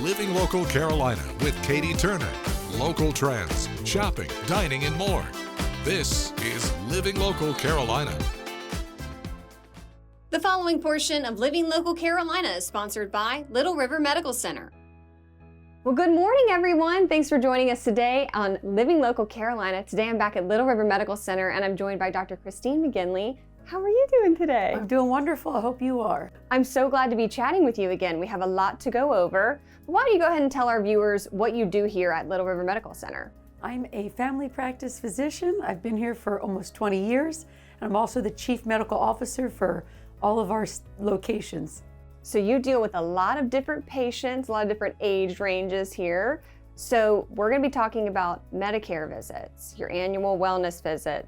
Living Local Carolina with Katie Turner. Local trends, shopping, dining, and more. This is Living Local Carolina. The following portion of Living Local Carolina is sponsored by Little River Medical Center. Well, good morning, everyone. Thanks for joining us today on Living Local Carolina. Today I'm back at Little River Medical Center and I'm joined by Dr. Christine McGinley. How are you doing today? I'm doing wonderful. I hope you are. I'm so glad to be chatting with you again. We have a lot to go over. Why don't you go ahead and tell our viewers what you do here at Little River Medical Center? I'm a family practice physician. I've been here for almost 20 years, and I'm also the chief medical officer for all of our locations. So you deal with a lot of different patients, a lot of different age ranges here. So we're going to be talking about Medicare visits, your annual wellness visit.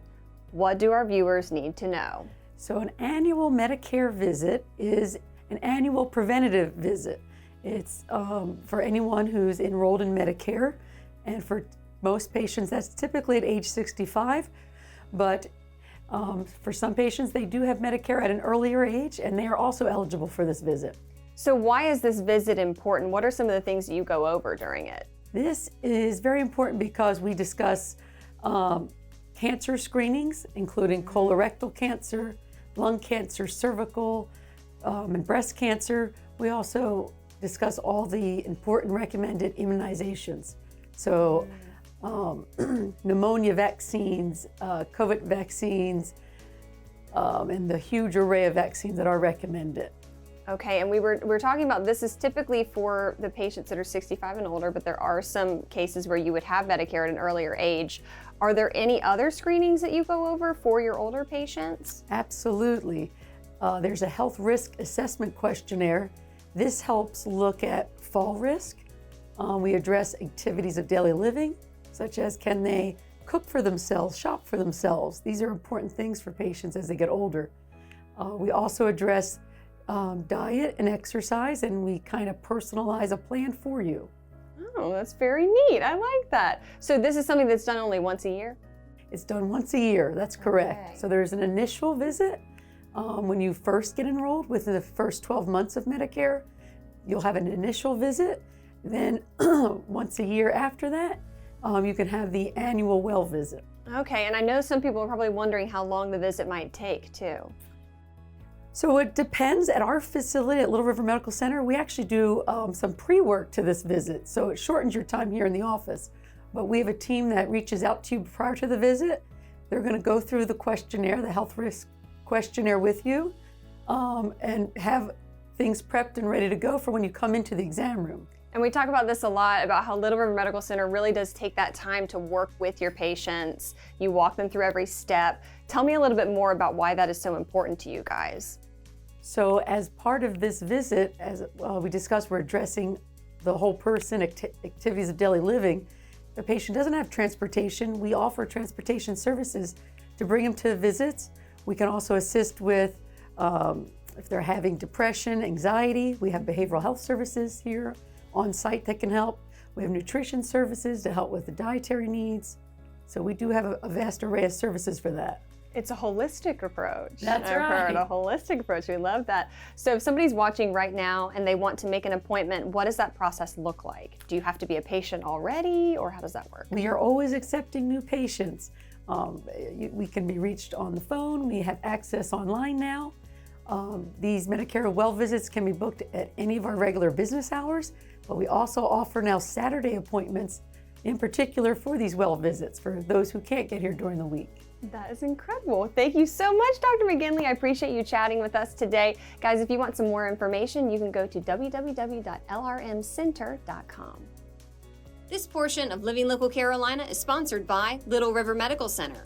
What do our viewers need to know? So an annual Medicare visit is an annual preventative visit. It's for anyone who's enrolled in Medicare, and for most patients that's typically at age 65, but for some patients they do have Medicare at an earlier age and they are also eligible for this visit. So why is this visit important? What are some of the things that you go over during it? This is very important because we discuss cancer screenings, including colorectal cancer, lung cancer, cervical, and breast cancer. We also discuss all the important recommended immunizations. So pneumonia vaccines, COVID vaccines, and the huge array of vaccines that are recommended. Okay, and we were talking about this is typically for the patients that are 65 and older, but there are some cases where you would have Medicare at an earlier age. Are there any other screenings that you go over for your older patients? Absolutely. There's a health risk assessment questionnaire. This helps look at fall risk. We address activities of daily living, such as can they cook for themselves, shop for themselves. These are important things for patients as they get older. We also address diet and exercise, and we kind of personalize a plan for you. Oh, that's very neat. I like that. So this is something that's done only once a year? It's done once a year, that's correct. Okay. So there's an initial visit when you first get enrolled. Within the first 12 months of Medicare, you'll have an initial visit. Then once a year after that, you can have the annual well visit. Okay, and I know some people are probably wondering how long the visit might take too. So it depends. At our facility at Little River Medical Center, we actually do some pre-work to this visit. So it shortens your time here in the office. But we have a team that reaches out to you prior to the visit. They're going to go through the questionnaire, the health risk questionnaire with you, and have things prepped and ready to go for when you come into the exam room. And we talk about this a lot, about how Little River Medical Center really does take that time to work with your patients. You walk them through every step. Tell me a little bit more about why that is so important to you guys. So as part of this visit, as we discussed, we're addressing the whole person, activities of daily living. If the patient doesn't have transportation, we offer transportation services to bring them to visits. We can also assist with if they're having depression, anxiety. We have behavioral health services here on site that can help. We have nutrition services to help with the dietary needs. So we do have a vast array of services for that. It's a holistic approach. That's I've right. heard a holistic approach. We love that. So if somebody's watching right now and they want to make an appointment, what does that process look like? Do you have to be a patient already, or how does that work? We are always accepting new patients. We can be reached on the phone. We have access online now. These Medicare well visits can be booked at any of our regular business hours, but we also offer now Saturday appointments, in particular for these well visits, for those who can't get here during the week. That is incredible. Thank you so much, Dr. McGinley. I appreciate you chatting with us today. Guys, if you want some more information, you can go to www.lrmcenter.com. This portion of Living Local Carolina is sponsored by Little River Medical Center.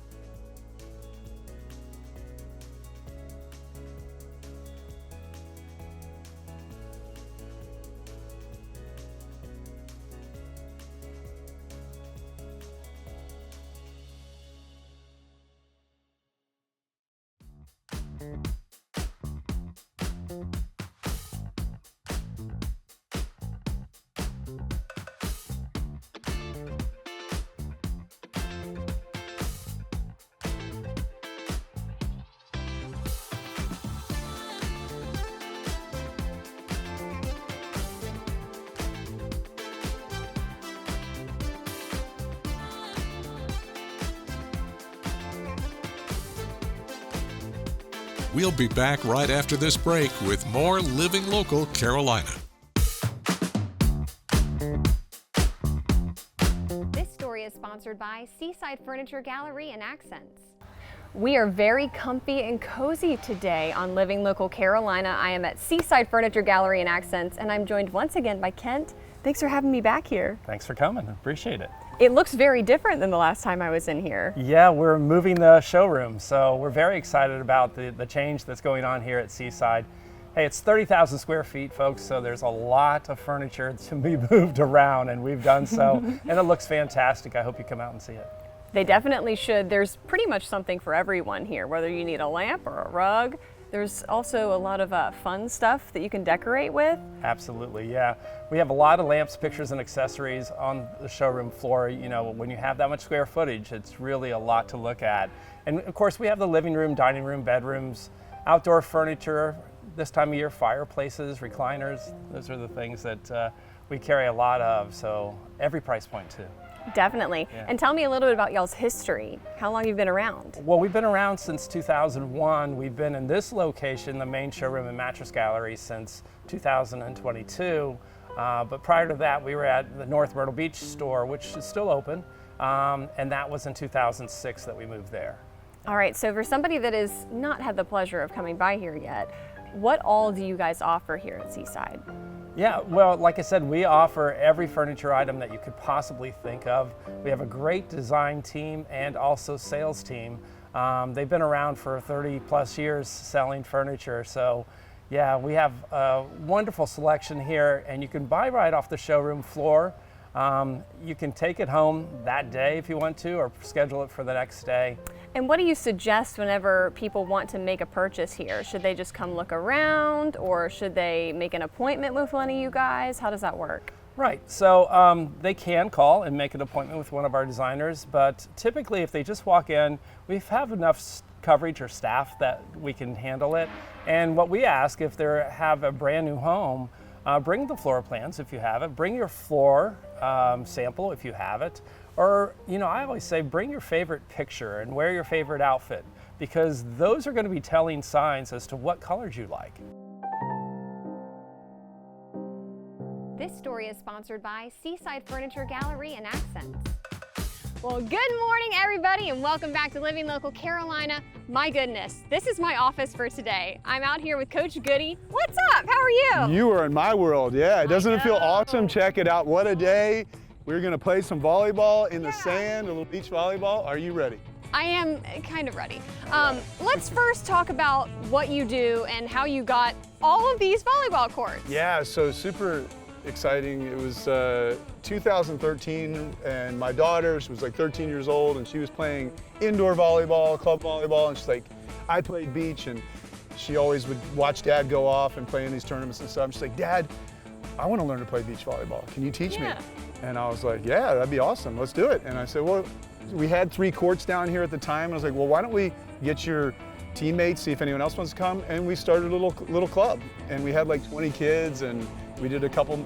We'll be back right after this break with more Living Local Carolina. This story is sponsored by Seaside Furniture Gallery and Accents. We are very comfy and cozy today on Living Local Carolina. I am at Seaside Furniture Gallery and Accents, and I'm joined once again by Kent. Thanks for having me back here. Thanks for coming. Appreciate it. It looks very different than the last time I was in here. Yeah, we're moving the showroom, so we're very excited about the change that's going on here at Seaside. Hey, it's 30,000 square feet, folks, so there's a lot of furniture to be moved around, and we've done so, and it looks fantastic. I hope you come out and see it. They definitely should. There's pretty much something for everyone here, whether you need a lamp or a rug. There's also a lot of fun stuff that you can decorate with. Absolutely, yeah. We have a lot of lamps, pictures, and accessories on the showroom floor. You know, when you have that much square footage, it's really a lot to look at. And of course, we have the living room, dining room, bedrooms, outdoor furniture, this time of year, fireplaces, recliners. Those are the things that we carry a lot of, so every price point too. Definitely. Yeah. And tell me a little bit about y'all's history, how long you've been around. Well, we've been around since 2001. We've been in this location, the main showroom and mattress gallery, since 2022. But prior to that, we were at the North Myrtle Beach store, which is still open, and that was in 2006 that we moved there. All right, so for somebody that has not had the pleasure of coming by here yet, what all do you guys offer here at Seaside? Yeah, well, like I said, we offer every furniture item that you could possibly think of. We have a great design team and also sales team. They've been around for 30 plus years selling furniture. So yeah, we have a wonderful selection here, and you can buy right off the showroom floor. You can take it home that day if you want to, or schedule it for the next day. And what do you suggest whenever people want to make a purchase here? Should they just come look around, or should they make an appointment with one of you guys? How does that work? Right, so they can call and make an appointment with one of our designers, but typically if they just walk in, we have enough coverage or staff that we can handle it. And what we ask, if they have a brand new home, bring the floor plans if you have it, bring your floor sample if you have it, or, you know, I always say bring your favorite picture and wear your favorite outfit, because those are going to be telling signs as to what colors you like. This story is sponsored by Seaside Furniture Gallery and Accents. Well, good morning, everybody, and welcome back to Living Local Carolina. My goodness, this is my office for today. I'm out here with Coach Goody. What's up? How are you? You are in my world, yeah. Doesn't it feel awesome? Check it out. What a day. We're going to play some volleyball in the sand, a little beach volleyball. Are you ready? I am kind of ready. Let's first talk about what you do and how you got all of these volleyball courts. Yeah, so super exciting. It was 2013, and my daughter, she was like 13 years old, and she was playing indoor volleyball, club volleyball, and she's like, I played beach, and she always would watch Dad go off and play in these tournaments and stuff. I'm just like, Dad, I want to learn to play beach volleyball. Can you teach me? And I was like, yeah, that'd be awesome. Let's do it. And I said, well, we had 3 courts down here at the time. I was like, well, why don't we get your teammates, see if anyone else wants to come? And we started a little club, and we had like 20 kids, and we did a couple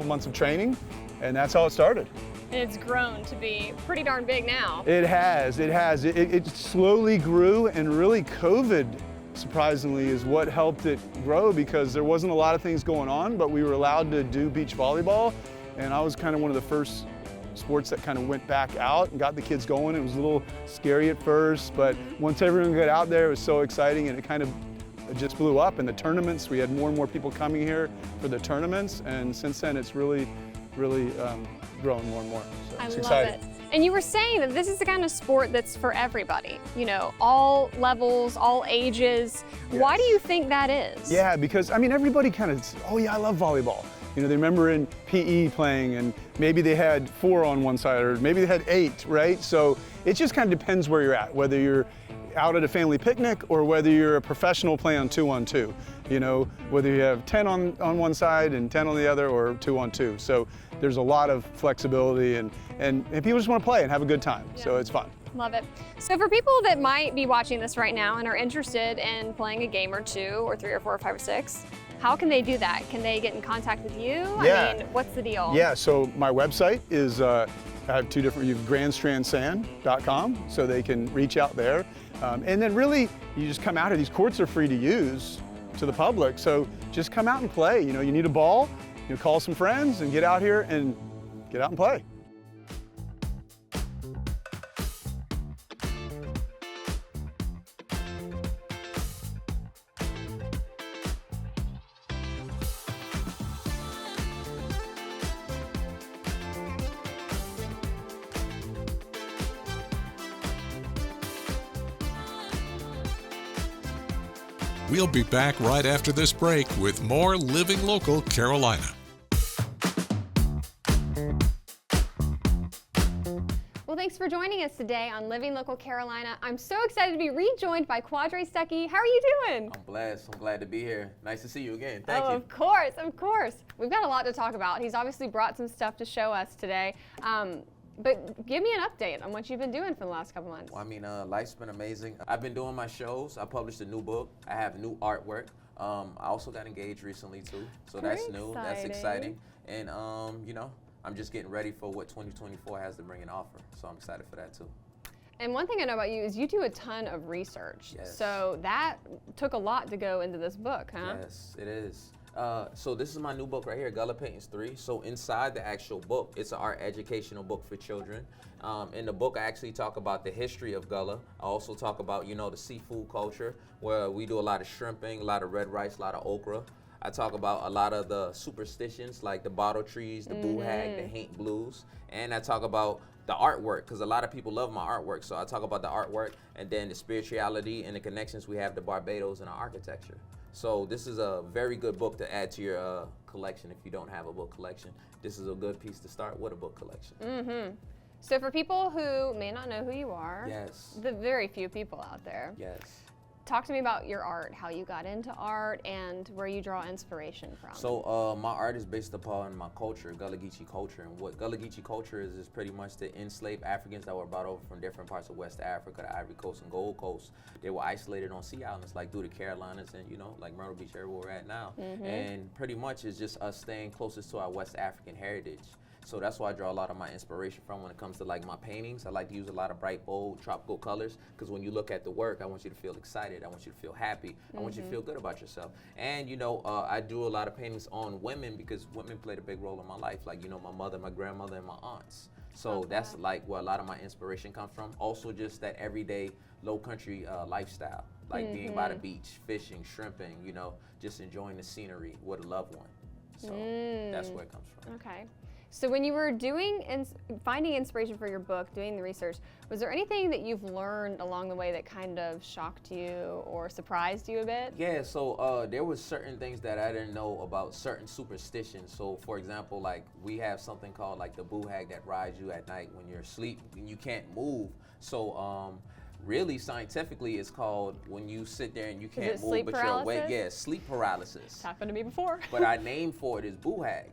months of training, and that's how it started. And it's grown to be pretty darn big now. It has. It slowly grew, and really COVID, surprisingly, is what helped it grow, because there wasn't a lot of things going on, but we were allowed to do beach volleyball, and I was kind of one of the first sports that kind of went back out and got the kids going. It was a little scary at first, but once everyone got out there, it was so exciting, and it just blew up. And the tournaments, we had more and more people coming here for the tournaments, and since then it's really grown more and more. So I it's love exciting. it. And you were saying that this is the kind of sport that's for everybody, you know, all levels, all ages. Yes. Why do you think that is? Yeah, because I mean, everybody kind of, oh yeah, I love volleyball. You know, they remember in PE playing, and maybe they had 4 on one side, or maybe they had 8, right? So it just kind of depends where you're at, whether you're out at a family picnic or whether you're a professional playing 2-on-2. You know, whether you have 10 on one side and 10 on the other, or 2-on-2. So there's a lot of flexibility, and people just want to play and have a good time. Yeah. So it's fun. Love it. So for people that might be watching this right now and are interested in playing a game or 2 or 3 or 4 or 5 or 6, how can they do that? Can they get in contact with you? Yeah. I mean, what's the deal? Yeah, so my website is I have two different, you have grandstrandsand.com, so they can reach out there. And then really, you just come out here. These courts are free to use to the public, so just come out and play. You know, you need a ball, you know, call some friends and get out here and get out and play. We'll be back right after this break with more Living Local Carolina. Well, thanks for joining us today on Living Local Carolina. I'm so excited to be rejoined by Quadre Stuckey. How are you doing? I'm blessed. I'm glad to be here. Nice to see you again. Thank you. Of course, of course. We've got a lot to talk about. He's obviously brought some stuff to show us today. But give me an update on what you've been doing for the last couple months. Well, I mean, life's been amazing. I've been doing my shows. I published a new book. I have new artwork. I also got engaged recently too, so that's new. That's exciting. And you know, I'm just getting ready for what 2024 has to bring and offer. So I'm excited for that too. And one thing I know about you is you do a ton of research. Yes. So that took a lot to go into this book, huh? Yes, it is. So this is my new book right here, Gullah Paintings 3. So inside the actual book, it's an art educational book for children. In the book, I actually talk about the history of Gullah. I also talk about, you know, the seafood culture, where we do a lot of shrimping, a lot of red rice, a lot of okra. I talk about a lot of the superstitions, like the bottle trees, the buhag, the haint blues. And I talk about the artwork, because a lot of people love my artwork. So I talk about the artwork and then the spirituality and the connections we have to Barbados and our architecture. So this is a very good book to add to your collection if you don't have a book collection. This is a good piece to start with a book collection. Mm-hmm. So for people who may not know who you are, Yes. the very few people out there, Yes. talk to me about your art, how you got into art, and where you draw inspiration from. So my art is based upon my culture, Gullah Geechee culture. And what Gullah Geechee culture is pretty much the enslaved Africans that were brought over from different parts of West Africa, the Ivory Coast and Gold Coast. They were isolated on sea islands like through the Carolinas and, you know, like Myrtle Beach, area where we're at now. And pretty much it's just us staying closest to our West African heritage. So that's why I draw a lot of my inspiration from when it comes to like my paintings. I like to use a lot of bright, bold, tropical colors, because when you look at the work, I want you to feel excited. I want you to feel happy. I want you to feel good about yourself. And you know, I do a lot of paintings on women because women played a big role in my life. Like, you know, my mother, my grandmother, and my aunts. So that's like where a lot of my inspiration comes from. Also just that everyday low country lifestyle, like being by the beach, fishing, shrimping, you know, just enjoying the scenery with a loved one. So that's where it comes from. Okay. So when you were finding inspiration for your book, doing the research, was there anything that you've learned along the way that kind of shocked you or surprised you a bit? Yeah, so there was certain things that I didn't know about certain superstitions. So for example, like we have something called like the buhag that rides you at night when you're asleep and you can't move. So really scientifically it's called when you sit there and you can't move but you're awake. Yeah, sleep paralysis. It's happened to me before. But our name for it is buhag.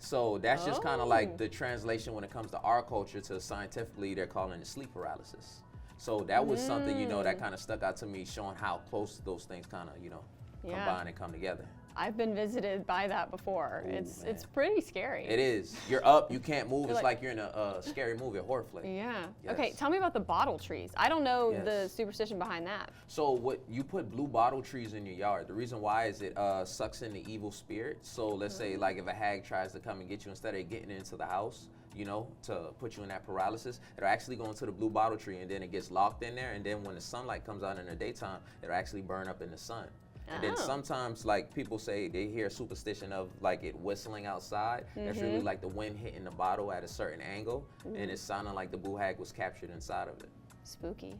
So that's just kind of like the translation when it comes to our culture to scientifically they're calling it sleep paralysis. So that was something, you know, that kind of stuck out to me, showing how close those things kind of, you know, combine and come together. I've been visited by that before. Ooh, it's pretty scary. It is. You're up, you can't move. It's like you're in a scary movie, a horror flick. Yeah. Yes. Okay, tell me about the bottle trees. I don't know the superstition behind that. So what you put blue bottle trees in your yard. The reason why is it sucks in the evil spirit. So let's say like if a hag tries to come and get you, instead of getting into the house, you know, to put you in that paralysis, it'll actually go into the blue bottle tree and then it gets locked in there. And then when the sunlight comes out in the daytime, it'll actually burn up in the sun. And then sometimes, like, people say they hear superstition of, like, it whistling outside. That's really like the wind hitting the bottle at a certain angle, and it's sounding like the buhag was captured inside of it. Spooky.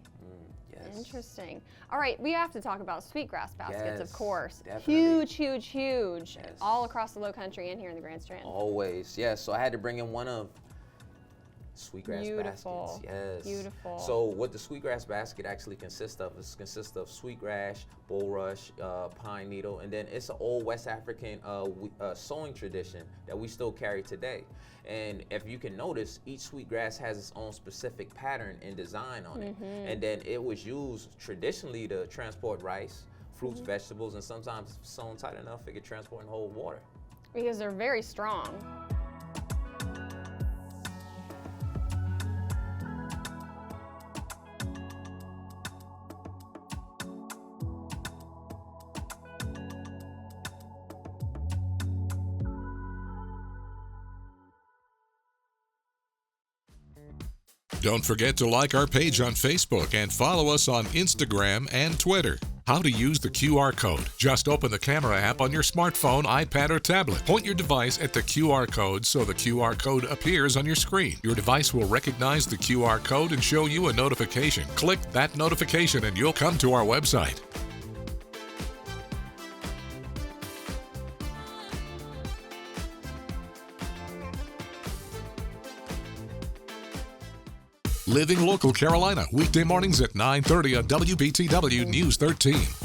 Yes. Interesting. All right, we have to talk about sweetgrass baskets, of course. Definitely. Huge, huge, huge. Yes. All across the Low Country and here in the Grand Strand. Always, yes. So I had to bring in one of sweetgrass Beautiful. baskets. Yes. Beautiful. So what the sweetgrass basket actually consists of is sweetgrass, bulrush, pine needle, and then it's an old West African sewing tradition that we still carry today. And if you can notice, each sweetgrass has its own specific pattern and design on it. And then it was used traditionally to transport rice, fruits, vegetables, and sometimes sewn tight enough it could transport and hold water. Because they're very strong. Don't forget to like our page on Facebook and follow us on Instagram and Twitter. How to use the QR code. Just open the camera app on your smartphone, iPad, or tablet. Point your device at the QR code so the QR code appears on your screen. Your device will recognize the QR code and show you a notification. Click that notification and you'll come to our website. Living Local Carolina, weekday mornings at 9:30 on WBTW News 13.